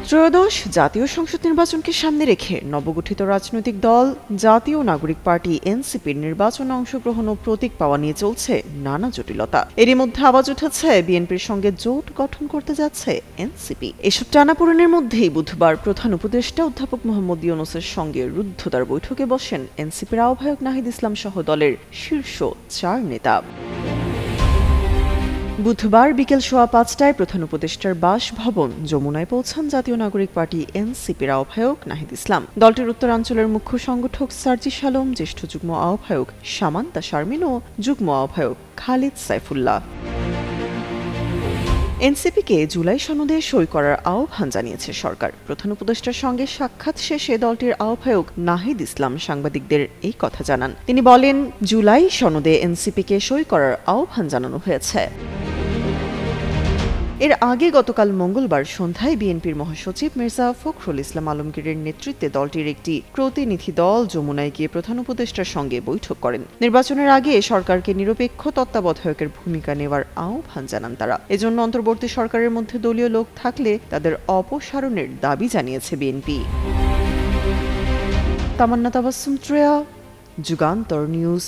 ত্রয়োদশ জাতীয় সংসদ নির্বাচনকে সামনে রেখে নবগঠিত রাজনৈতিক দল জাতীয় নাগরিক পার্টি এনসিপির নির্বাচনে অংশগ্রহণ ও প্রতীক পাওয়া নিয়ে চলছে নানা জটিলতা। এরই মধ্যে আওয়াজ উঠেছে বিএনপির সঙ্গে জোট গঠন করতে যাচ্ছে এনসিপি। এসব টানাপোড়েনের মধ্যেই বুধবার প্রধান উপদেষ্টা অধ্যাপক মোহাম্মদ ইউনূসের সঙ্গে রুদ্ধদ্বার বৈঠকে বসেন এনসিপির আহ্বায়ক নাহিদ ইসলাম সহ দলের শীর্ষ 4 নেতা। বুধবার বিকেল 5:15টায় প্রধান উপদেষ্টার বাসভবন যমুনায় পৌঁছান জাতীয় নাগরিক পার্টি এনসিপির আহ্বায়ক নাহিদ ইসলাম। দলটির উত্তরাঞ্চলের মুখ্য সংগঠক সার্জিস আলম, জ্যেষ্ঠ যুগ্ম আহ্বায়ক সামান্তা শারমিন ও যুগ্ম আহ্বায়ক খালিদ সাইফুল্লাহ। এনসিপিকে জুলাই সনদে সই করার আহ্বান জানিয়েছে সরকার। প্রধান উপদেষ্টার সঙ্গে সাক্ষাৎ শেষে দলটির আহ্বায়ক নাহিদ ইসলাম সাংবাদিকদের এই কথা জানান। তিনি বলেন, জুলাই সনদে এনসিপিকে সই করার আহ্বান জানানো হয়েছে। এর আগে গতকাল মঙ্গলবার সন্ধ্যায় বিএনপির মহাসচিব মির্জা ফখরুল ইসলাম আলমগীরের নেতৃত্বে দলটির একটি প্রতিনিধি দল যমুনায় গিয়ে প্রধান উপদেষ্টার সঙ্গে বৈঠক করেন। নির্বাচনের আগে সরকারকে নিরপেক্ষ তত্ত্বাবধায়কের ভূমিকা নেওয়ার আহ্বান জানান তারা। এজন্য অন্তর্বর্তী সরকারের মধ্যে দলীয় লোক থাকলে তাদের অপসারণের দাবি জানিয়েছে বিএনপি। তামান্না তাবাসসুম, যুগান্তর নিউজ।